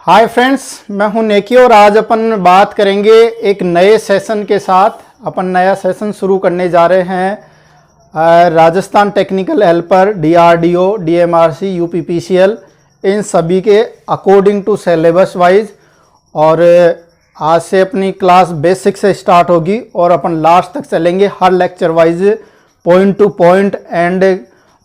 Hi friends, मैं हूं नेकी और आज अपन बात करेंगे एक नए सेशन के साथ। अपन नया सेशन शुरू करने जा रहे हैं Rajasthan technical helper, DRDO, DMRC, UPPCL, इन सभी के अकॉर्डिंग टू सिलेबस वाइज। और आज से अपनी क्लास बेसिक से स्टार्ट होगी और अपन लास्ट तक चलेंगे हर lecture wise, point to point. And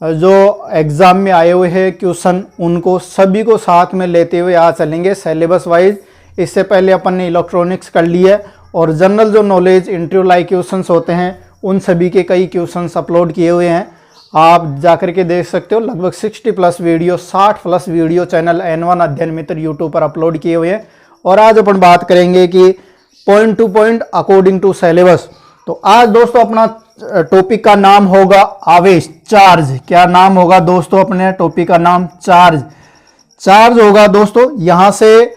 जो एग्ज़ाम में आए हुए हैं क्वेश्चन, उनको सभी को साथ में लेते हुए आज चलेंगे सिलेबस वाइज। इससे पहले अपन ने इलेक्ट्रॉनिक्स कर लिया और जनरल जो नॉलेज इंटरव्यू लाइक क्वेश्चंस होते हैं, उन सभी के कई क्वेश्चंस अपलोड किए हुए हैं। आप जाकर के देख सकते हो, लगभग 60 plus video, 60 plus video channel N1 अध्ययन मित्र यूट्यूब पर अपलोड किए हुए हैं। और आज अपन बात करेंगे कि point to point according to syllabus. तो आज दोस्तों अपना टॉपिक का नाम होगा आवेश, चार्ज। क्या नाम होगा दोस्तों? अपने टॉपिक का नाम चार्ज। चार्ज होगा दोस्तों, यहां से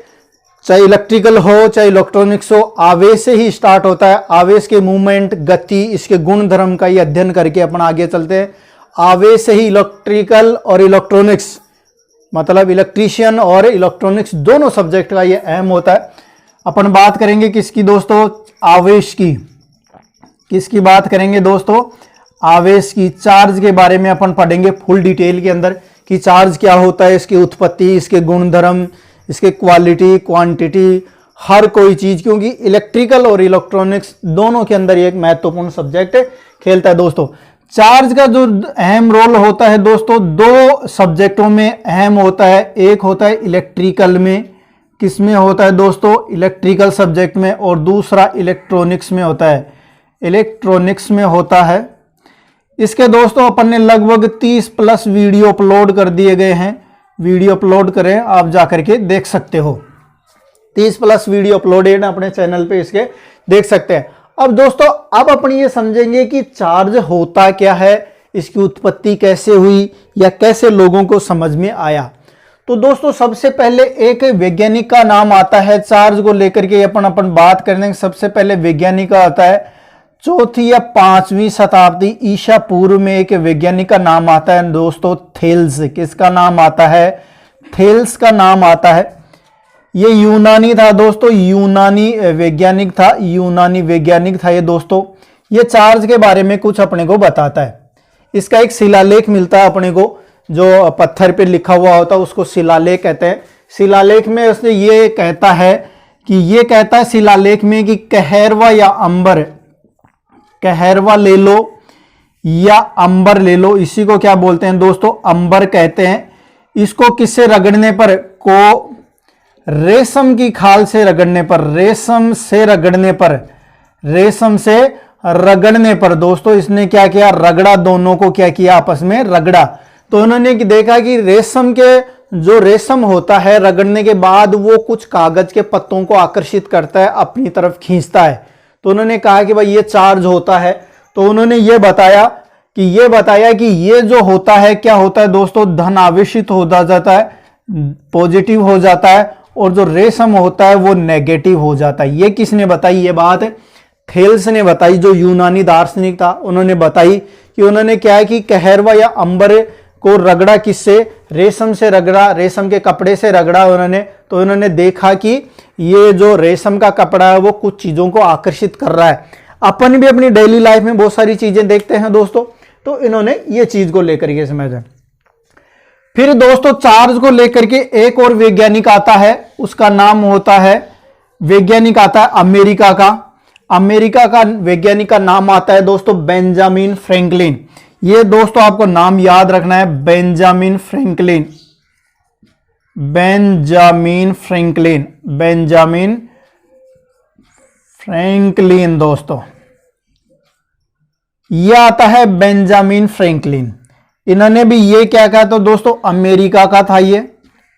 चाहे इलेक्ट्रिकल हो चाहे इलेक्ट्रॉनिक्स हो, आवेश से ही स्टार्ट होता है। आवेश के मूवमेंट, गति, इसके गुण धर्म का ही अध्ययन करके अपन आगे चलते हैं। आवेश से ही इलेक्ट्रिकल और इलेक्ट्रॉनिक्स, मतलब इलेक्ट्रीशियन और इलेक्ट्रॉनिक्स दोनों सब्जेक्ट का ये अहम होता है। अपन बात करेंगे किसकी दोस्तों? आवेश की। किसकी बात करेंगे दोस्तों? आवेश की। चार्ज के बारे में अपन पढ़ेंगे फुल डिटेल के अंदर कि चार्ज क्या होता है, इसकी उत्पत्ति, इसके गुणधर्म, इसके क्वालिटी, क्वांटिटी, हर कोई चीज। क्योंकि इलेक्ट्रिकल और इलेक्ट्रॉनिक्स दोनों के अंदर एक महत्वपूर्ण सब्जेक्ट खेलता है दोस्तों। चार्ज का जो अहम रोल होता है दोस्तों, दो सब्जेक्टों में अहम होता है। एक होता है इलेक्ट्रिकल में, किसमें होता है दोस्तों? इलेक्ट्रिकल सब्जेक्ट में। और दूसरा इलेक्ट्रॉनिक्स में होता है, इलेक्ट्रॉनिक्स में होता है। इसके दोस्तों अपन ने लगभग 30 प्लस वीडियो अपलोड कर दिए गए हैं। वीडियो अपलोड करें, आप जाकर के देख सकते हो। 30 प्लस वीडियो अपलोडेड अपने चैनल पे, इसके देख सकते हैं। अब दोस्तों अब अपन ये समझेंगे कि चार्ज होता क्या है, इसकी उत्पत्ति कैसे हुई या कैसे लोगों को समझ में आया। तो दोस्तों सबसे पहले एक वैज्ञानिक का नाम आता है चार्ज को लेकर के अपन बात करने। सबसे पहले वैज्ञानिक का आता है 4वीं या 5वीं शताब्दी ईसा पूर्व में एक वैज्ञानिक का नाम आता है दोस्तों, थेल्स। किसका नाम आता है? थेल्स का नाम आता है। ये यूनानी था दोस्तों, यूनानी वैज्ञानिक था, यूनानी वैज्ञानिक था ये दोस्तों। ये चार्ज के बारे में कुछ अपने को बताता है। इसका एक शिलालेख मिलता है अपने को, जो पत्थर पे लिखा हुआ होता है उसको शिलालेख कहते हैं। शिलालेख में उसने ये कहता है शिलालेख में कि कहरवा या अंबर, कहरवा ले लो या अंबर ले लो, इसी को क्या बोलते हैं दोस्तों? अंबर कहते हैं। इसको किससे रगड़ने पर? को रेशम की खाल से रगड़ने पर, रेशम से रगड़ने पर, रेशम से रगड़ने पर दोस्तों इसने क्या किया? रगड़ा, दोनों को क्या किया? आपस में रगड़ा। तो उन्होंने देखा कि रेशम के जो रेशम होता है, रगड़ने के बाद वो कुछ कागज के पत्तों को आकर्षित करता है, अपनी तरफ खींचता है। तो उन्होंने कहा कि भाई ये चार्ज होता है। तो उन्होंने ये बताया कि ये जो होता है, क्या होता है दोस्तों? धन आवेशित हो जाता है, पॉजिटिव हो जाता है, और जो रेशम होता है वो नेगेटिव हो जाता है। ये किसने बताई ये बात? थेल्स ने बताई, जो यूनानी दार्शनिक था। उन्होंने बताई कि उन्होंने क्या है कि कहरवा या अंबर को रगड़ा, किससे? रेशम से रगड़ा, रेशम के कपड़े से रगड़ा उन्होंने। तो उन्होंने देखा कि ये जो रेशम का कपड़ा है वो कुछ चीजों को आकर्षित कर रहा है। अपन भी अपनी डेली लाइफ में बहुत सारी चीजें देखते हैं दोस्तों, तो इन्होंने ये चीज को लेकर के समझा। फिर दोस्तों चार्ज को लेकर के एक और वैज्ञानिक आता है, उसका नाम होता है, वैज्ञानिक आता है अमेरिका का। अमेरिका का वैज्ञानिक का नाम आता है दोस्तों बेंजामिन फ्रैंकलिन। ये दोस्तों आपको नाम याद रखना है, Benjamin Franklin, Benjamin Franklin, Benjamin Franklin दोस्तों। यह आता है बेंजामिन फ्रैंकलिन। इन्होंने भी ये क्या कहा? तो दोस्तों अमेरिका का था। ये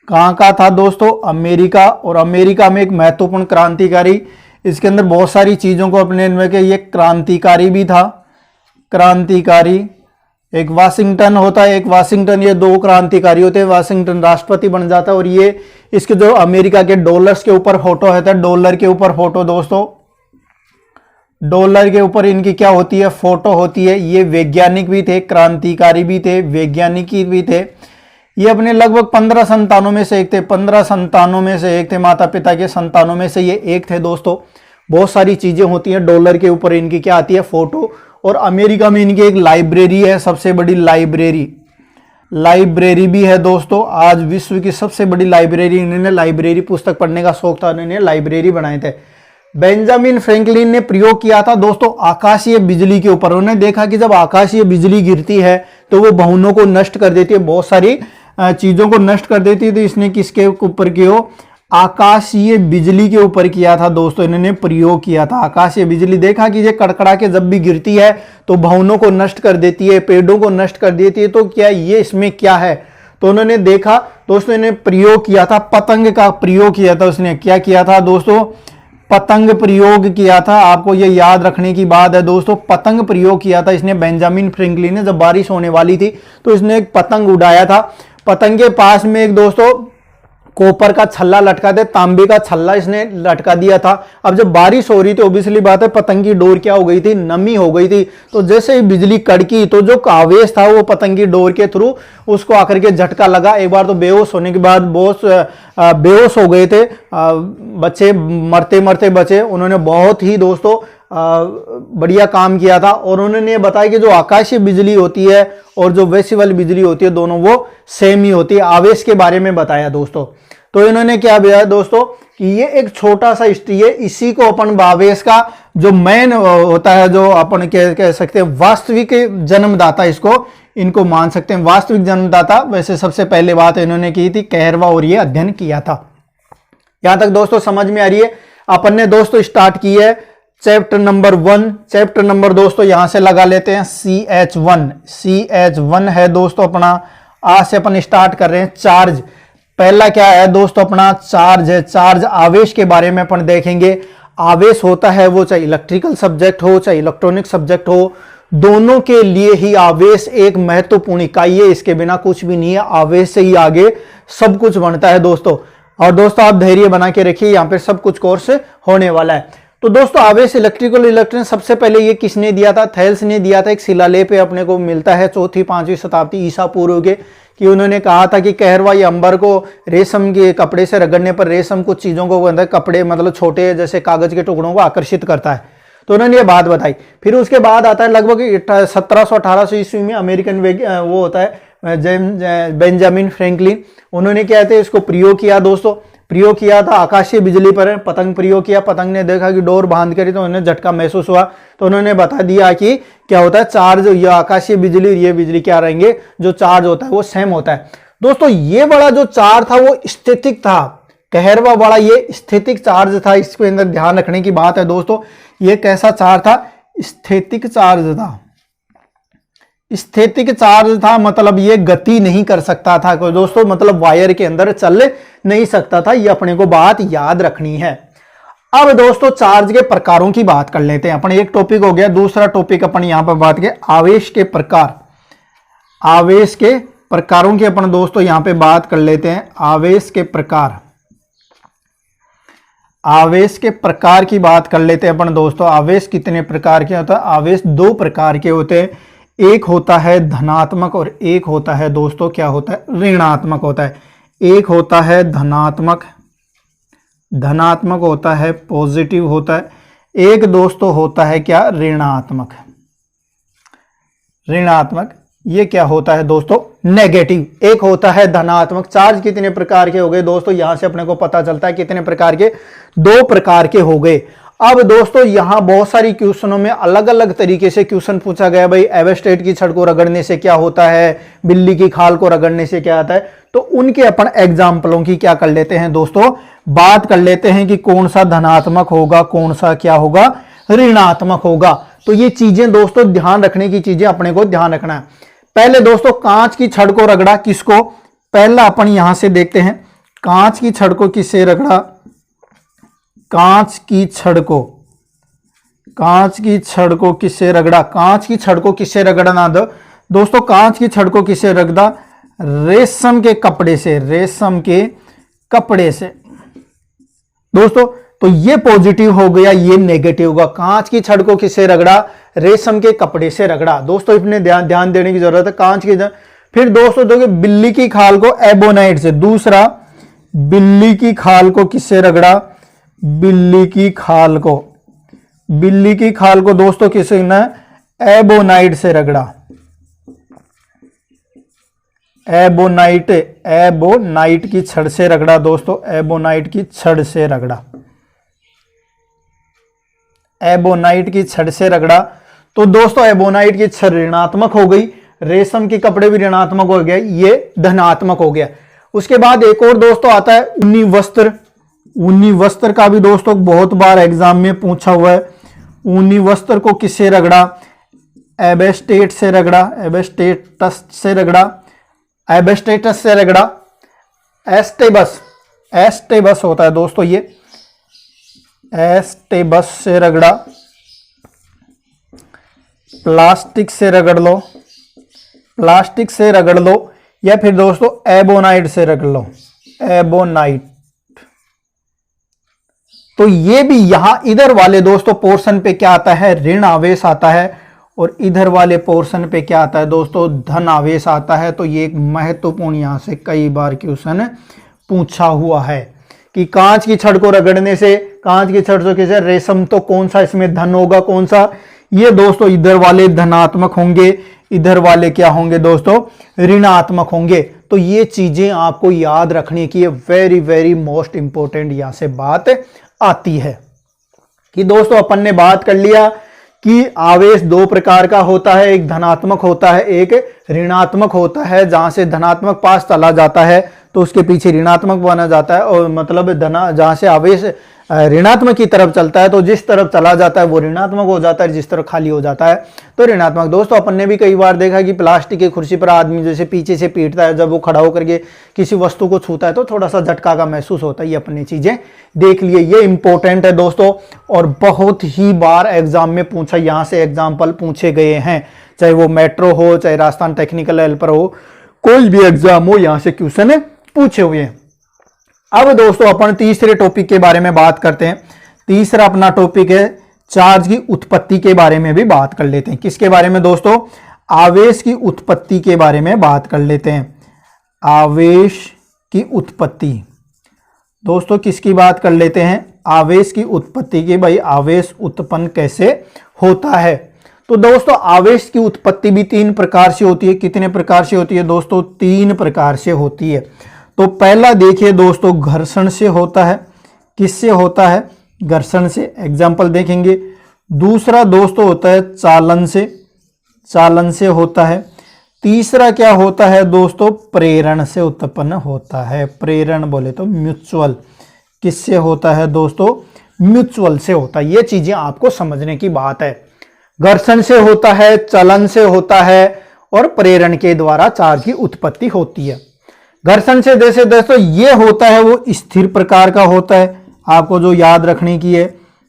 कहां का था दोस्तों? अमेरिका। और अमेरिका में एक महत्वपूर्ण क्रांतिकारी, इसके अंदर बहुत सारी चीजों को अपने में के, ये क्रांतिकारी भी था, क्रांतिकारी। एक वाशिंगटन होता है, एक वाशिंगटन, ये दो क्रांतिकारी होते हैं। वाशिंगटन राष्ट्रपति बन जाता है। और ये इसके जो अमेरिका के डॉलर्स के ऊपर फोटो है, डॉलर के ऊपर फोटो दोस्तों, डॉलर के ऊपर इनकी क्या होती है? फोटो होती है। ये वैज्ञानिक भी थे, क्रांतिकारी भी थे, वैज्ञानिक भी थे। ये अपने लगभग 15 संतानों में से एक थे, 15 संतानों में से एक थे, माता पिता के संतानों में से ये एक थे दोस्तों। बहुत सारी चीजें होती हैं, डॉलर के ऊपर इनकी क्या आती है, फोटो। और अमेरिका में इनकी एक लाइब्रेरी है, सबसे बड़ी लाइब्रेरी भी है दोस्तों। आज विश्व की सबसे बड़ी लाइब्रेरी, इन्होंने लाइब्रेरी, पुस्तक पढ़ने का शौक था, इन्होंने लाइब्रेरी बनाए थे। बेंजामिन फ्रैंकलिन ने प्रयोग किया था दोस्तों आकाशीय बिजली के ऊपर। उन्होंने देखा कि जब आकाशीय बिजली गिरती है तो वो भवनों को नष्ट कर देती है, बहुत सारी चीजों को नष्ट कर देती है। तो इसने किसके ऊपर किया, आकाशीय बिजली के ऊपर किया था दोस्तों, इन्होंने प्रयोग किया था। आकाशीय बिजली देखा कि ये कड़कड़ा के जब भी गिरती है तो भवनों को नष्ट कर देती है, पेड़ों को नष्ट कर देती है, तो क्या ये इसमें क्या है। तो उन्होंने देखा दोस्तों, इन्हें प्रयोग किया था, पतंग का प्रयोग किया था। उसने क्या किया था दोस्तों, पतंग प्रयोग किया था। आपको ये याद रखने की बात है दोस्तों, पतंग प्रयोग किया था इसने। बेंजामिन फ्रैंकलिन ने जब बारिश होने वाली थी तो इसने एक पतंग उड़ाया था। पतंग के पास में एक दोस्तों कॉपर का छल्ला लटका दे, तांबे का छल्ला इसने लटका दिया था। अब जब बारिश हो रही थी, ऑब्वियसली बात है, पतंग की डोर क्या हो गई थी, नमी हो गई थी। तो जैसे ही बिजली कड़की तो जो आवेश था वो पतंग की डोर के थ्रू उसको आकर के झटका लगा। एक बार तो बेहोश होने के बाद बेहोश हो गए थे बच्चे, मरते मरते बचे। उन्होंने बहुत ही दोस्तों बढ़िया काम किया था। और उन्होंने बताया कि जो आकाशीय बिजली होती है और जो वैसी वाली बिजली होती है, दोनों वो सेम ही होती है। आवेश के बारे में बताया दोस्तों। तो इन्होंने क्या बताया दोस्तों कि ये एक छोटा सा हिस्ट्री है, इसी को अपन आवेश का जो मेन होता है, जो अपन कह सकते हैं वास्तविक जन्मदाता, इसको इनको मान सकते हैं वास्तविक जन्मदाता। वैसे सबसे पहले बात इन्होंने की थी कहरवा, और ये अध्ययन किया था। यहां तक दोस्तों समझ में आ रही है। अपन ने दोस्तों स्टार्ट की है चैप्टर नंबर 1। चैप्टर नंबर दोस्तों यहां से लगा लेते हैं CH1 है दोस्तों अपना। आज से अपन स्टार्ट कर रहे हैं चार्ज। पहला क्या है दोस्तों अपना, चार्ज है। चार्ज आवेश के बारे में अपन देखेंगे। आवेश होता है वो चाहे इलेक्ट्रिकल सब्जेक्ट हो चाहे इलेक्ट्रॉनिक सब्जेक्ट हो, दोनों के लिए ही आवेश एक महत्वपूर्ण इकाई है। इसके बिना कुछ भी नहीं है। आवेश से ही आगे सब कुछ बनता है दोस्तों। और दोस्तों आप धैर्य बना के रखिए, यहाँ पे सब कुछ कोर्स होने वाला है। तो दोस्तों आवेश, इलेक्ट्रिकल, इलेक्ट्रॉन सबसे पहले ये किसने दिया था, थेल्स ने दिया था। एक शिलालेख पे अपने को मिलता है 4वीं-5वीं शताब्दी ईसा पूर्व के, कि उन्होंने कहा था कि कहरवा या अंबर को रेशम के कपड़े से रगड़ने पर रेशम कुछ चीजों को अंदर, कपड़े मतलब छोटे जैसे कागज के टुकड़ों को आकर्षित करता है। तो उन्होंने ये बात बताई। फिर उसके बाद आता है लगभग 1700-1800 ईस्वी में अमेरिकन वो होता है बेंजामिन फ्रैंकलिन। उन्होंने क्या कहते हैं इसको प्रयोग किया दोस्तों। प्रयोग किया था आकाशीय बिजली पर, पतंग प्रयोग किया। पतंग ने देखा कि डोर बांध करी तो उन्हें झटका महसूस हुआ, तो उन्होंने बता दिया कि क्या होता है चार्ज, या आकाशीय बिजली और ये बिजली क्या रहेंगे, जो चार्ज होता है वो सेम होता है दोस्तों। ये बड़ा जो चार्ज था वो स्थितिक था। कहरवा बड़ा ये स्थितिक चार्ज था। इसके अंदर ध्यान रखने की बात है दोस्तों, ये कैसा चार्ज था, स्थितिक चार्ज था। स्थितिक चार्ज था मतलब ये गति नहीं कर सकता था दोस्तों, मतलब वायर के अंदर चल नहीं सकता था। ये अपने को बात याद रखनी है। अब दोस्तों चार्ज के प्रकारों की बात कर लेते हैं अपन। एक टॉपिक हो गया, दूसरा टॉपिक अपन यहां पर बात करें आवेश के प्रकार। आवेश के प्रकारों की अपन दोस्तों यहां पे बात कर लेते हैं। आवेश के प्रकार, आवेश के प्रकार की बात कर लेते हैं अपन दोस्तों। आवेश कितने प्रकार के होता है, आवेश 2 प्रकार के होते हैं। एक होता है धनात्मक और एक होता है दोस्तों क्या होता है, ऋणात्मक होता है। एक होता है धनात्मक होता है, पॉजिटिव होता है। एक दोस्तों होता है क्या, ऋणात्मक। ये क्या होता है दोस्तों, नेगेटिव। एक होता है धनात्मक। चार्ज कितने प्रकार के हो गए दोस्तों, यहां से अपने को पता चलता है कितने प्रकार के, 2 प्रकार के हो गए। अब दोस्तों यहां बहुत सारी क्वेश्चनों में अलग अलग तरीके से क्वेश्चन पूछा गया। भाई एवेस्टेट की छड़ को रगड़ने से क्या होता है, बिल्ली की खाल को रगड़ने से क्या आता है। तो उनके अपन एग्जाम्पलों की क्या कर लेते हैं दोस्तों, बात कर लेते हैं कि कौन सा धनात्मक होगा, कौन सा क्या होगा, ऋणात्मक होगा। तो ये चीजें दोस्तों ध्यान रखने की चीजें अपने को ध्यान रखना है। पहले दोस्तों कांच की छड़ को रगड़ा किसको, पहला अपन यहां से देखते हैं कांच की छड़ को किससे रगड़ा, कांच की छड़ को किससे रगड़ा, कांच की छड़ को किससे रगड़ना दोस्तों, कांच की छड़ को किससे रगड़ा, रेशम के कपड़े से, रेशम के कपड़े से दोस्तों। तो ये पॉजिटिव हो गया, ये नेगेटिव होगा। कांच की छड़ को किससे रगड़ा, रेशम के कपड़े से रगड़ा दोस्तों। इसमें ध्यान देने की जरूरत है। कांच की फिर दोस्तों देखिए बिल्ली की खाल को एबोनाइट से, दूसरा बिल्ली की खाल को किससे रगड़ा, बिल्ली की खाल को दोस्तों किससे ना एबोनाइट से रगड़ा, एबोनाइट की छड़ से रगड़ा दोस्तों, एबोनाइट की छड़ से रगड़ा, एबोनाइट की छड़ से रगड़ा। तो दोस्तों एबोनाइट की छड़ ऋणात्मक हो गई, रेशम के कपड़े भी ऋणात्मक हो गए, ये धनात्मक हो गया। उसके बाद एक और दोस्तों आता है ऊनी वस्त्र। ऊनी वस्त्र का भी दोस्तों बहुत बार एग्जाम में पूछा हुआ है। ऊनी वस्त्र को किससे रगड़ा, एबेस्टेट से रगड़ा, एबेस्टेटस से रगड़ा, एबेस्टेटस से रगड़ा, एस्टेबस, एस्टेबस होता है दोस्तों ये, एस्टेबस से रगड़ा, प्लास्टिक से रगड़ लो, प्लास्टिक से रगड़ लो, या फिर दोस्तों एबोनाइट से रगड़ लो, एबोनाइट। तो ये भी यहां इधर वाले दोस्तों पोर्शन पे क्या आता है, ऋण आवेश आता है, और इधर वाले पोर्शन पे क्या आता है दोस्तों, धन आवेश आता है। तो ये एक महत्वपूर्ण यहां से कई बार क्वेश्चन पूछा हुआ है कि कांच की छड़ को रगड़ने से, कांच की छड़ से किसे रेशम, तो कौन सा इसमें धन होगा, कौन सा, ये दोस्तों इधर वाले धनात्मक होंगे, इधर वाले क्या होंगे दोस्तों, ऋणात्मक होंगे। तो ये चीजें आपको याद रखने की वेरी वेरी मोस्ट इंपॉर्टेंट यहां से बात आती है कि दोस्तों अपन ने बात कर लिया कि आवेश दो प्रकार का होता है, एक धनात्मक होता है, एक ऋणात्मक होता है। जहां से धनात्मक पास चला जाता है तो उसके पीछे ऋणात्मक बना जाता है, और मतलब जहां से आवेश ऋणात्मक की तरफ चलता है तो जिस तरफ चला जाता है वो ऋणात्मक हो जाता है, जिस तरफ खाली हो जाता है तो ऋणात्मक। दोस्तों अपन ने भी कई बार देखा कि प्लास्टिक की कुर्सी पर आदमी जैसे पीछे से पीटता है, जब वो खड़ा होकर के किसी वस्तु को छूता है तो थोड़ा सा झटका का महसूस होता है। ये अपन ने चीजें देख लिए, ये इंपॉर्टेंट है दोस्तों, और बहुत ही बार एग्जाम में पूछा, यहां से एग्जाम्पल पूछे गए हैं, चाहे वो मेट्रो हो, चाहे राजस्थान टेक्निकल हेल्पर हो, कोई भी एग्जाम हो, यहां से क्वेश्चन पूछे हुए हैं। अब दोस्तों अपन तीसरे टॉपिक के बारे में बात करते हैं। तीसरा अपना टॉपिक है चार्ज की उत्पत्ति के बारे में भी बात कर लेते हैं। किसके बारे में दोस्तों, आवेश की उत्पत्ति के बारे में बात कर लेते हैं। आवेश की उत्पत्ति दोस्तों किसकी बात कर लेते हैं, आवेश की उत्पत्ति की, भाई आवेश उत्पन्न कैसे होता है। तो दोस्तों आवेश की उत्पत्ति भी तीन प्रकार से होती है। कितने प्रकार से होती है दोस्तों, तीन प्रकार से होती है। तो पहला देखिए दोस्तों घर्षण से होता है। किससे होता है, घर्षण से, एग्जाम्पल देखेंगे। दूसरा दोस्तों होता है चालन से, चालन से होता है। तीसरा क्या होता है दोस्तों, प्रेरण से उत्पन्न होता है। प्रेरण बोले तो म्यूचुअल, किससे होता है दोस्तों, म्यूचुअल से होता है। ये चीजें आपको समझने की बात है। घर्षण से होता है, चलन से होता है, और प्रेरण के द्वारा चार्ज की उत्पत्ति होती है। घर्षण से जैसे दोस्तों ये होता है वो स्थिर प्रकार का होता है, आपको जो याद रखने की है,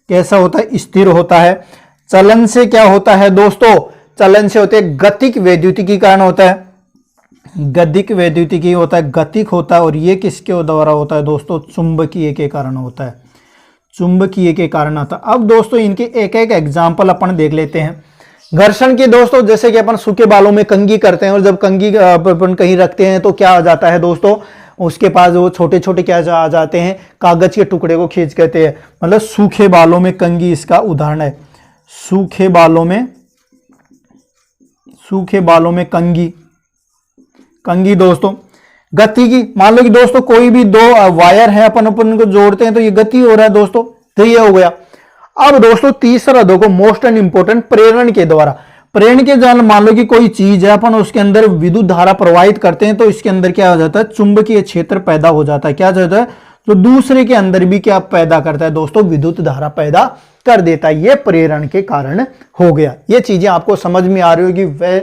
कैसा होता है, स्थिर होता है। चलन से क्या होता है दोस्तों, चलन से होते हैं गतिक वैद्युतिकी कारण होता है, गतिक वैद्युतिकी होता है, गतिक होता है। और ये किसके द्वारा होता है दोस्तों, चुंबकीय के कारण होता है, चुंबकीय के कारण आता है। अब दोस्तों इनके एक एक एग्जाम्पल अपन देख लेते हैं। घर्षण के दोस्तों जैसे कि अपन सूखे बालों में कंघी करते हैं, और जब कंघी अपन कहीं रखते हैं तो क्या आ जाता है दोस्तों, उसके पास वो छोटे छोटे क्या आ जाते हैं, कागज के टुकड़े को खींच कहते हैं, मतलब सूखे बालों में कंघी इसका उदाहरण है। सूखे बालों में, सूखे बालों में कंघी, कंघी दोस्तों गति की, मान लो कि दोस्तों कोई भी दो वायर है, अपन को जोड़ते हैं तो ये गति हो रहा है दोस्तों, तो ये हो गया। अब दोस्तों तीसरा देखो मोस्ट एंड इंपॉर्टेंट, प्रेरण के द्वारा। प्रेरण के द्वारा मान लो कि कोई चीज है, अपन उसके अंदर विद्युत धारा प्रवाहित करते हैं तो इसके अंदर क्या हो जाता है, चुंबकीय क्षेत्र पैदा हो जाता है। क्या जाता है, तो दूसरे के अंदर भी क्या पैदा करता है दोस्तों, विद्युत धारा पैदा कर देता है। ये प्रेरण के कारण हो गया। ये चीजें आपको समझ में आ रही होगी। वह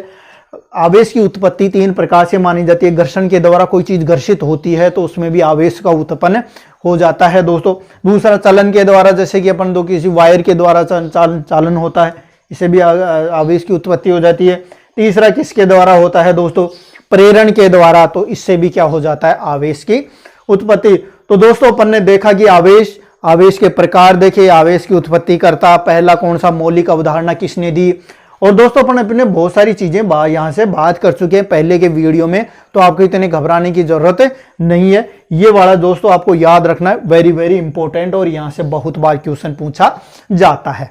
आवेश की उत्पत्ति तीन प्रकार से मानी जाती है। घर्षण के द्वारा कोई चीज घर्षित होती है तो उसमें भी आवेश का उत्पन्न हो जाता है दोस्तों। दूसरा चलन के द्वारा, जैसे कि अपन दो किसी वायर के द्वारा चालन होता है, इससे भी आवेश की उत्पत्ति हो जाती है। तीसरा किसके द्वारा होता है दोस्तों, प्रेरण के द्वारा, तो इससे भी क्या हो जाता है, आवेश की उत्पत्ति। तो दोस्तों अपन ने देखा कि आवेश, आवेश के प्रकार देखे, आवेश की उत्पत्ति करता, पहला कौन सा, मौलिक अवधारणा किसने दी, और दोस्तों अपन अपने बहुत सारी चीजें यहाँ से बात कर चुके हैं पहले के वीडियो में, तो आपको इतने घबराने की जरूरत नहीं है। ये वाला दोस्तों आपको याद रखना है, वेरी वेरी इंपॉर्टेंट, और यहां से बहुत बार क्वेश्चन पूछा जाता है।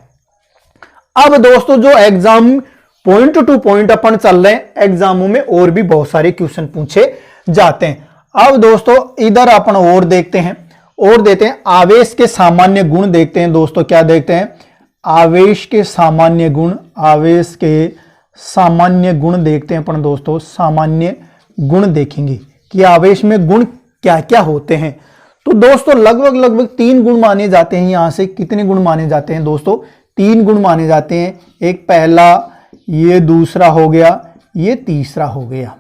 अब दोस्तों जो एग्जाम पॉइंट टू पॉइंट अपन चल रहे हैं, एग्जामों में और भी बहुत सारे क्वेश्चन पूछे जाते हैं। अब दोस्तों इधर अपन और देखते हैं, और देते हैं आवेश के सामान्य गुण देखते हैं। दोस्तों क्या देखते हैं? आवेश के सामान्य गुण, आवेश के सामान्य गुण देखते हैं अपन दोस्तों। सामान्य गुण देखेंगे कि आवेश में गुण क्या क्या होते हैं। तो दोस्तों लगभग 3 गुण माने जाते हैं। यहां से कितने गुण माने जाते हैं दोस्तों? 3 गुण माने जाते हैं। एक पहला, ये दूसरा हो गया, ये तीसरा हो गया।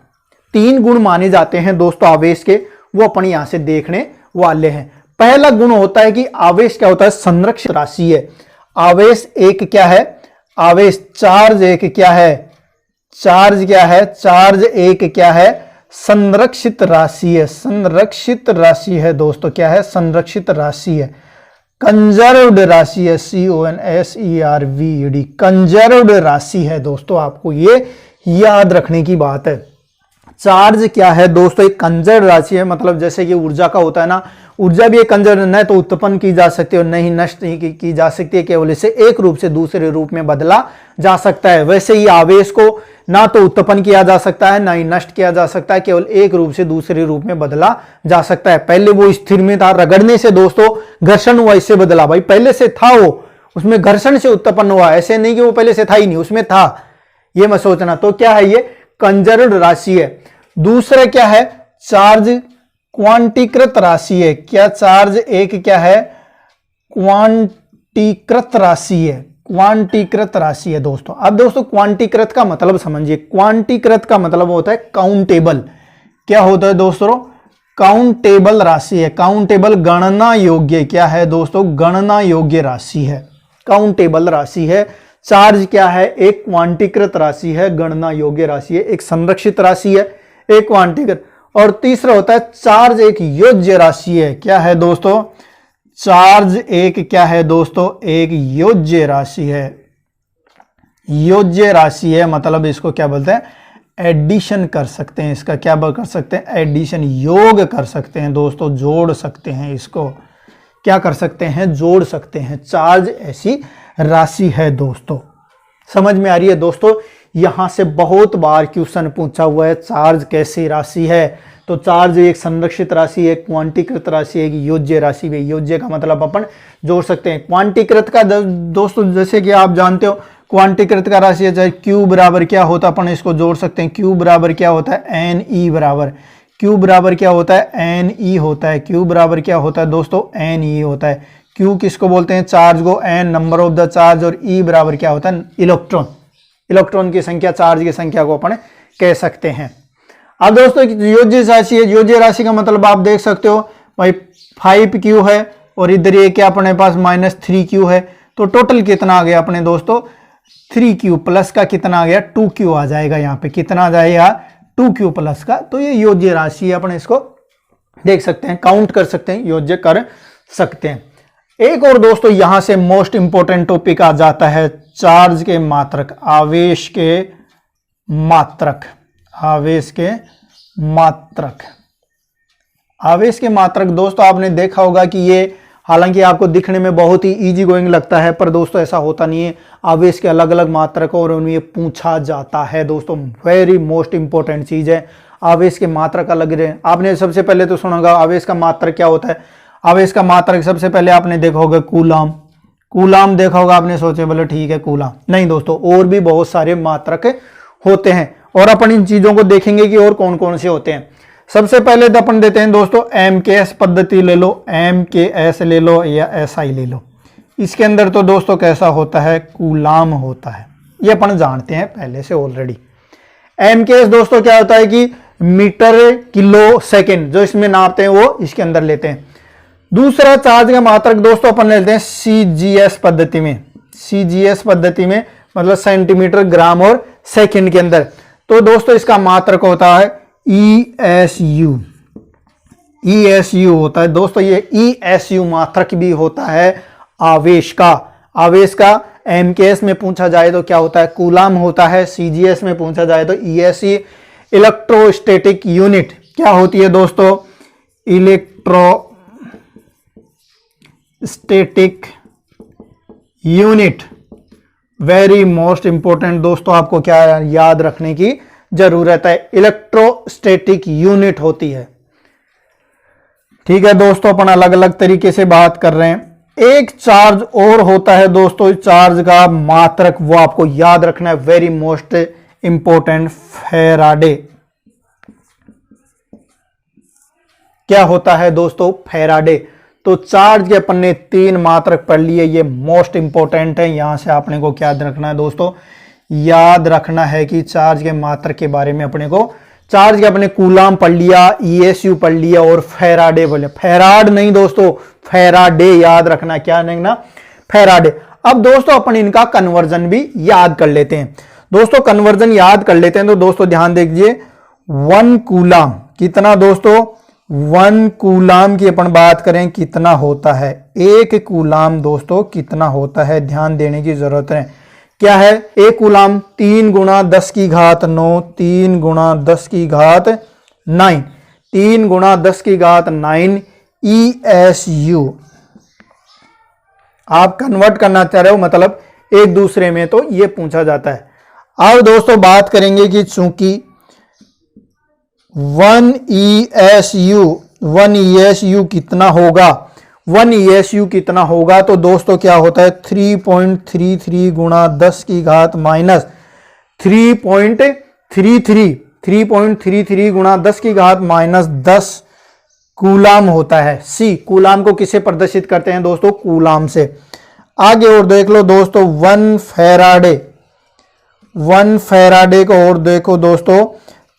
3 गुण माने जाते हैं दोस्तों आवेश के, वो अपन यहां से देखने वाले हैं। पहला गुण होता है कि आवेश क्या होता है? संरक्षित राशि है। आवेश एक क्या है? आवेश चार्ज एक क्या है? चार्ज क्या है? चार्ज एक क्या है? संरक्षित राशि है। संरक्षित राशि है दोस्तों। क्या है? संरक्षित राशि है, कंजर्व्ड राशि है। CONSERVED, कंजर्व्ड राशि है दोस्तों। आपको ये याद रखने की बात है। चार्ज क्या है दोस्तों? एक कंजर्व्ड राशि है, मतलब जैसे कि ऊर्जा का होता है ना, ऊर्जा भी एक कंजर्व्ड, न तो उत्पन्न की जा सकती है और न ही नष्ट की जा सकती है, केवल इसे एक रूप से दूसरे रूप में बदला जा सकता है। वैसे ही आवेश को ना तो उत्पन्न किया जा सकता है, ना ही नष्ट किया जा सकता है, केवल एक रूप से दूसरे रूप में बदला जा सकता है। पहले वो स्थिर में था, रगड़ने से दोस्तों घर्षण हुआ, इससे बदला। भाई पहले से था वो, उसमें घर्षण से उत्पन्न हुआ, ऐसे नहीं कि वो पहले से था ही नहीं, उसमें था, ये मत सोचना। तो क्या है? ये कंजर्व्ड राशि है। दूसरा क्या है? चार्ज क्वांटीकृत राशि है। क्या? चार्ज एक क्या है? क्वांटीकृत राशि है। क्वांटीकृत राशि है दोस्तों। अब दोस्तों क्वांटीकृत का मतलब समझिए। क्वांटीकृत का मतलब होता है काउंटेबल। क्या होता है दोस्तों? काउंटेबल राशि है। काउंटेबल, गणना योग्य। क्या है दोस्तों? गणना योग्य राशि है, काउंटेबल राशि है। चार्ज क्या है? एक क्वांटीकृत राशि है, गणना योग्य राशि है। एक संरक्षित राशि है, एक क्वांटीकृत। और तीसरा होता है चार्ज एक योज्य राशि है। क्या है दोस्तों? चार्ज एक क्या है दोस्तों? एक योज्य राशि है। योज्य राशि है मतलब इसको क्या बोलते हैं? एडिशन कर सकते हैं। इसका क्या कर सकते हैं? एडिशन, योग कर सकते हैं दोस्तों, जोड़ सकते हैं। इसको क्या कर सकते हैं? जोड़ सकते हैं। चार्ज ऐसी राशि है दोस्तों। समझ में आ रही है दोस्तों? यहां से बहुत बार क्वेश्चन पूछा हुआ है, चार्ज कैसी राशि है? तो चार्ज एक संरक्षित राशि है, क्वांटीकृत राशि है, एक योज्य राशि है। योज्य का मतलब अपन जोड़ सकते हैं। क्वांटीकृत का दोस्तों जैसे कि आप जानते हो, क्वांटीकृत का राशि है, चाहे Q बराबर क्या होता है, अपन इसको जोड़ सकते हैं। Q बराबर क्या होता है? NE बराबर। Q बराबर क्या होता है? NE होता है। Q बराबर क्या होता है दोस्तों? NE होता है। Q किसको बोलते हैं? चार्ज को। N number of the charge, और E बराबर क्या होता है? इलेक्ट्रॉन। इलेक्ट्रॉन की संख्या, चार्ज की संख्या को अपन कह सकते हैं। अब दोस्तों योज्य राशि है। योज्य राशि का मतलब आप देख सकते हो भाई 5Q है, और इधर ये क्या अपने पास -3Q है। तो टोटल कितना आ गया अपने दोस्तों? 3Q प्लस का कितना आ गया? 2Q आ जाएगा। यहाँ पे कितना आ जाएगा? 2Q प्लस का। तो ये योज्य राशि है, अपन इसको देख सकते हैं, काउंट कर सकते हैं, योज्य कर सकते हैं। एक और दोस्तों यहां से मोस्ट इंपोर्टेंट टॉपिक आ जाता है, चार्ज के मात्रक, आवेश के मात्रक। आवेश के मात्रक। आवेश के मात्रक दोस्तों आपने देखा होगा कि ये हालांकि आपको दिखने में बहुत ही इजी गोइंग लगता है, पर दोस्तों ऐसा होता नहीं है। आवेश के अलग अलग मात्रक और उन्हें पूछा जाता है दोस्तों। वेरी मोस्ट इंपॉर्टेंट चीज है। आवेश के मात्रक अलग रहे। आपने सबसे पहले तो सुना होगा आवेश का मात्रक क्या होता है। आवेश का मात्रक सबसे पहले आपने देखा होगा कूलाम। कूलाम देखा होगा आपने, सोचे बोले ठीक है कूलाम। नहीं दोस्तों, और भी बहुत सारे मात्रक होते हैं, और अपन इन चीजों को देखेंगे कि और कौन कौन से होते हैं। सबसे पहले तो अपन देते हैं दोस्तों MKS पद्धति ले लो, MKS ले लो या SI ले लो। इसके अंदर तो दोस्तों कैसा होता है? कूलाम होता है। ये अपन जानते हैं पहले से ऑलरेडी। MKS दोस्तों क्या होता है कि मीटर किलो सेकेंड, जो इसमें नापते हैं वो इसके अंदर लेते हैं। दूसरा चार्ज का मात्रक दोस्तों अपन लेते हैं CGS पद्धति में। CGS पद्धति में मतलब सेंटीमीटर, ग्राम और सेकंड के अंदर। तो दोस्तों इसका मात्रक होता है ESU। ESU होता है दोस्तों। ये ESU मात्रक भी होता है आवेश का। आवेश का एमकेएस में पूछा जाए तो क्या होता है, कूलाम होता है। सीजीएस में पूछा जाए तो ईएसई, इलेक्ट्रोस्टैटिक यूनिट क्या होती है दोस्तों, electrostatic unit. Very most important दोस्तों, आपको क्या याद रखने की जरूरत है, इलेक्ट्रोस्टैटिक यूनिट होती है। ठीक है दोस्तों, अपन अलग अलग तरीके से बात कर रहे हैं। एक चार्ज और होता है दोस्तों, चार्ज का मात्रक, वो आपको याद रखना है, वेरी मोस्ट इंपॉर्टेंट, फैराडे। क्या होता है दोस्तों, फैराडे। तो चार्ज के अपन ने 3 मात्रक पढ़ लिए, ये मोस्ट इंपॉर्टेंट है। यहां से आपने को क्या याद रखना है दोस्तों, याद रखना है कि चार्ज के मात्रक के बारे में अपने को, चार्ज के अपने कूलाम पढ़ लिया, ईएसयू पढ़ लिया और फैराडे बोले, फैराड नहीं दोस्तों, फैराडे याद रखना, क्या नहीं, फैराडे। अब दोस्तों अपन इनका कन्वर्जन भी याद कर लेते हैं। दोस्तों कन्वर्जन याद कर लेते हैं तो दोस्तों ध्यान दीजिए, 1 कूलाम कितना दोस्तों, 1 कूलाम की अपन बात करें कितना होता है, 1 कूलाम दोस्तों कितना होता है, ध्यान देने की जरूरत है। क्या है, 1 कूलाम 3 गुणा 10 की घात 9, 3 गुणा 10 की घात 9, 3 गुणा 10 की घात 9 ESU। आप कन्वर्ट करना चाह रहे हो, मतलब एक दूसरे में, तो ये पूछा जाता है। अब दोस्तों बात करेंगे कि चूंकि 1 ESU कितना होगा, 1 ESU कितना होगा, तो दोस्तों क्या होता है 3.33 गुणा 10 की घात माइनस 3.33 गुणा 10 की घात माइनस 10 कूलाम होता है। सी, कूलाम को किसे प्रदर्शित करते हैं दोस्तों, कूलाम से। आगे और देख लो दोस्तों, 1 फैराडे को और देखो दोस्तों,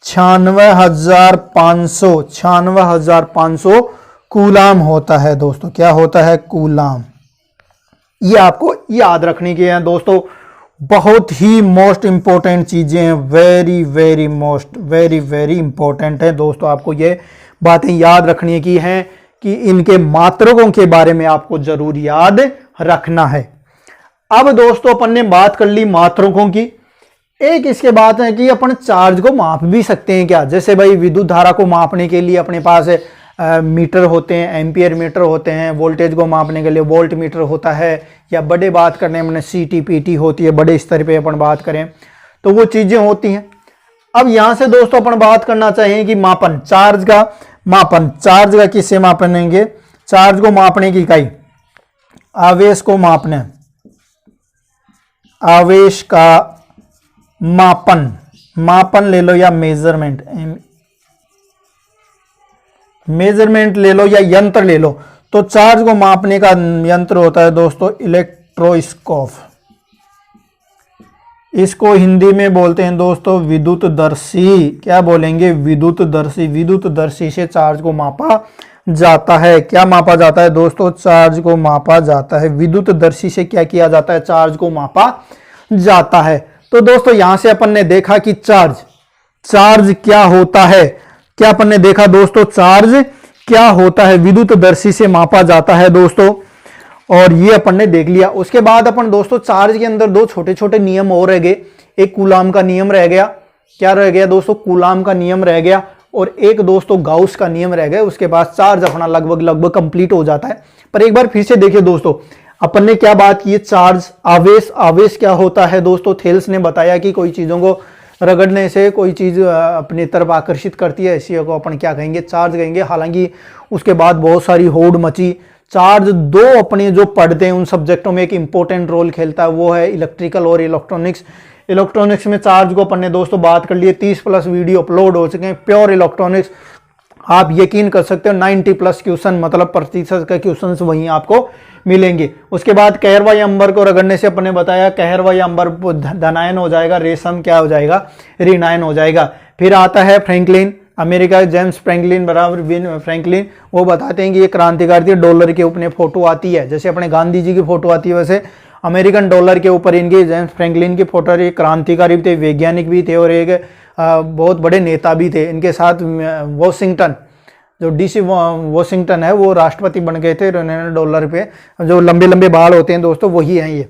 96,500 कूलाम होता है दोस्तों। क्या होता है, कूलाम। ये आपको याद रखने की है दोस्तों, बहुत ही मोस्ट इंपॉर्टेंट चीजें हैं, very very most, very very important है दोस्तों। आपको ये बातें याद रखने की हैं कि इनके मात्रकों के बारे में आपको जरूर याद रखना है। अब दोस्तों अपन ने बात कर ली मात्रकों की। एक इसके बाद है कि अपन चार्ज को माप भी सकते हैं क्या, जैसे भाई विद्युत धारा को मापने के लिए अपने पास मीटर होते हैं, एम्पियर मीटर होते हैं, वोल्टेज को मापने के लिए वोल्ट मीटर होता है, या बड़े बात करने में CT-PT होती है, बड़े स्तर पे अपन बात करें तो वो चीजें होती हैं। अब यहां से दोस्तों अपन बात करना चाहिए कि मापन, चार्ज का मापन, चार्ज का किससे मापेंगे, चार्ज को मापने की इकाई, आवेश को मापने, आवेश का मापन, मापन ले लो या मेजरमेंट, मेजरमेंट ले लो या यंत्र ले लो। तो चार्ज को मापने का यंत्र होता है दोस्तों इलेक्ट्रोस्कोप। इसको हिंदी में बोलते हैं दोस्तों विद्युतदर्शी। क्या बोलेंगे, विद्युतदर्शी। विद्युतदर्शी से चार्ज को मापा जाता है। क्या मापा जाता है दोस्तों, चार्ज को मापा जाता है। विद्युतदर्शी से क्या किया जाता है, चार्ज को मापा जाता है। तो दोस्तों यहां से अपन ने देखा कि चार्ज क्या होता है, क्या अपन ने देखा दोस्तों, चार्ज क्या होता है, विद्युतदर्शी से मापा जाता है दोस्तों, और ये अपन ने देख लिया। उसके बाद अपन दोस्तों चार्ज के अंदर 2 छोटे छोटे नियम और रह गए। एक कूलाम का नियम रह गया, क्या रह गया दोस्तों, कूलाम का नियम रह गया, और एक दोस्तों गाउस का नियम रह गया। उसके बाद चार्ज अपना लगभग कंप्लीट हो जाता है। पर एक बार फिर से देखिए दोस्तों, अपन ने क्या बात की, चार्ज, आवेश क्या होता है दोस्तों, थेल्स ने बताया कि कोई चीजों को रगड़ने से कोई चीज अपनी तरफ आकर्षित करती है, इसी को अपन क्या कहेंगे, चार्ज कहेंगे। हालांकि उसके बाद बहुत सारी होड़ मची। चार्ज 2 अपने जो पढ़ते हैं उन सब्जेक्टों में एक इंपॉर्टेंट रोल खेलता है, वो है इलेक्ट्रिकल और इलेक्ट्रॉनिक्स। इलेक्ट्रॉनिक्स में चार्ज को अपन ने दोस्तों बात कर लिए, 30+ वीडियो अपलोड हो चुके हैं, प्योर इलेक्ट्रॉनिक्स। आप यकीन कर सकते हो 90+ क्वेश्चन, मतलब प्रतिशत का क्वेश्चन वहीं आपको मिलेंगे। उसके बाद कहरवा या अंबर को रगड़ने से अपने बताया, कहरवा या अंबर धनायन हो जाएगा, रेशम क्या हो जाएगा, ऋणायन हो जाएगा। फिर आता है फ्रैंकलिन, अमेरिका जेम्स फ्रैंकलिन बराबर विन फ्रैंकलिन, वो बताते हैं कि ये क्रांतिकारी थी। डॉलर के ऊपर फोटो आती है, जैसे अपने गांधी जी की फोटो आती है, वैसे अमेरिकन डॉलर के ऊपर इनके जेम्स फ्रैंकलिन की फोटो। एक क्रांतिकारी भी थे, वैज्ञानिक भी थे, और एक बहुत बड़े नेता भी थे। इनके साथ वॉशिंगटन, जो DC वॉशिंगटन है, वो राष्ट्रपति बन गए थे। उन्होंने डॉलर पे जो लंबे लंबे बाल होते हैं दोस्तों, वही हैं ये।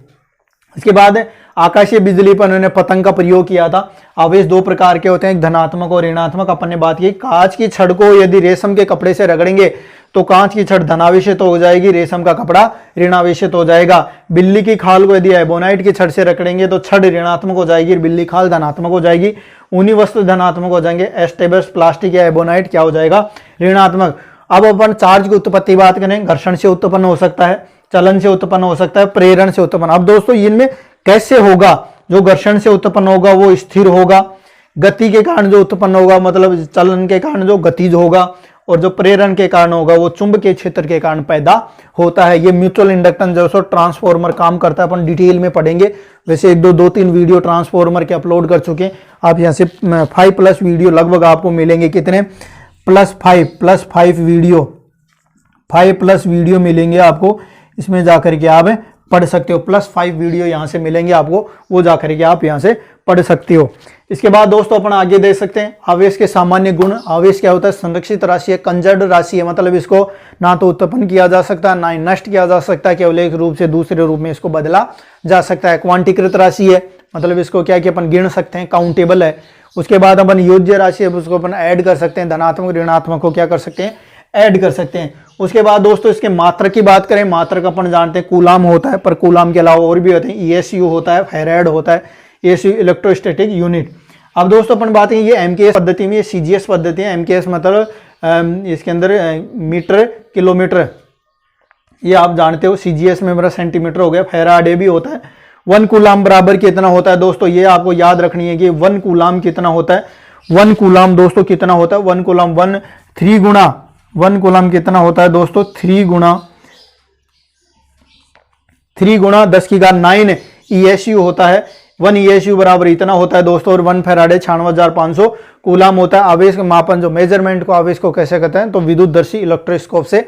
इसके बाद आकाशीय बिजली पर उन्होंने पतंग का प्रयोग किया था। आवेश दो प्रकार के होते हैं, एक धनात्मक और ऋणात्मक। अपन ने बात की कांच की छड़ को यदि रेशम के कपड़े से रगड़ेंगे तो कांच की छड़ धनावेशित हो जाएगी, रेशम का कपड़ा ऋणावेशित हो जाएगा। बिल्ली की खाल को यदि एबोनाइट की छड़ से रगड़ेंगे तो छड़ ऋणात्मक हो जाएगी, बिल्ली खाल धनात्मक हो जाएगी। ऊनी वस्त्र धनात्मक हो जाएंगे, एस्टेबस प्लास्टिक या एबोनाइट क्या हो जाएगा, ऋणात्मक। अब अपन चार्ज की उत्पत्ति बात करें, घर्षण से उत्पन्न हो सकता है, चलन से उत्पन्न हो सकता है, प्रेरण से उत्पन्न। अब दोस्तों इनमें कैसे होगा, जो घर्षण से उत्पन्न होगा वो स्थिर होगा, गति के कारण जो उत्पन्न होगा मतलब चलन के कारण जो गतिज होगा, और जो प्रेरण के कारण होगा वो चुंबकीय क्षेत्र के कारण पैदा होता है। ये म्यूचुअल इंडक्टेंस जैसे ट्रांसफॉर्मर काम करता है, अपन डिटेल में पढ़ेंगे। वैसे एक दो तीन वीडियो ट्रांसफॉर्मर के अपलोड कर चुके हैं, आप यहाँ से 5+ वीडियो लगभग आपको मिलेंगे। कितने +5 वीडियो, 5+ वीडियो मिलेंगे आपको, इसमें जाकर के आप पढ़ सकते हो। +5 वीडियो यहाँ से मिलेंगे आपको, वो जाकर के आप यहाँ से पढ़ सकते हो। इसके बाद दोस्तों अपन आगे देख सकते हैं आवेश के सामान्य गुण। आवेश क्या होता है, संरक्षित राशि है, कंजर्व्ड राशि है, मतलब इसको ना तो उत्पन्न किया जा सकता है ना ही नष्ट किया जा सकता है, केवल एक रूप से दूसरे रूप में इसको बदला जा सकता है। क्वांटीकृत राशि है, मतलब इसको क्या कि अपन गिन सकते हैं, काउंटेबल है। उसके बाद अपन योज्य राशि है, उसको अपन ऐड कर सकते हैं, धनात्मक ऋणात्मक को क्या कर सकते हैं, ऐड कर सकते हैं। उसके बाद दोस्तों इसके मात्रक की बात करें, मात्रक अपन जानते हैं कूलाम होता है, पर कूलाम के अलावा और भी होते हैं, ESU होता है, फैराड होता है, ESU इलेक्ट्रोस्टैटिक यूनिट। अब दोस्तों अपन बात करें, ये MKS पद्धति में, ये CGS पद्धति है। MKS मतलब इसके अंदर मीटर किलोमीटर, ये आप जानते हो। CGS में मेरा सेंटीमीटर हो गया। फैराडे भी होता है। 1 कूलाम बराबर कितना होता है दोस्तों, ये आपको याद रखनी है कि 1 कूलाम कितना होता है। 1 कूलाम दोस्तों कितना होता है, 1 कूलाम 1 कूलाम कितना होता है दोस्तों, 3 गुणा 10⁹ ESU होता है। 1 ESU बराबर इतना होता है दोस्तों, और 1 फैराडे 96,500 कूलाम होता है। आवेश का मापन, जो मेजरमेंट को आवेश को कैसे करते हैं, तो विद्युतदर्शी इलेक्ट्रोस्कोप से।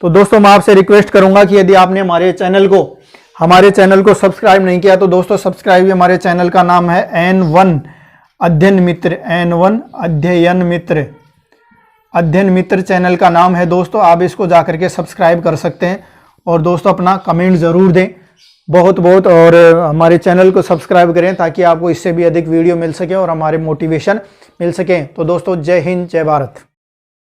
तो दोस्तों मैं आपसे रिक्वेस्ट करूंगा कि यदि आपने हमारे चैनल को सब्सक्राइब नहीं किया तो दोस्तों सब्सक्राइब। हमारे चैनल का नाम है N1 अध्ययन मित्र, N1 अध्ययन मित्र चैनल का नाम है दोस्तों। आप इसको जाकर के सब्सक्राइब कर सकते हैं, और दोस्तों अपना कमेंट जरूर दें बहुत, और हमारे चैनल को सब्सक्राइब करें ताकि आपको इससे भी अधिक वीडियो मिल सके और हमारे मोटिवेशन मिल सके। तो दोस्तों जय हिंद, जय भारत।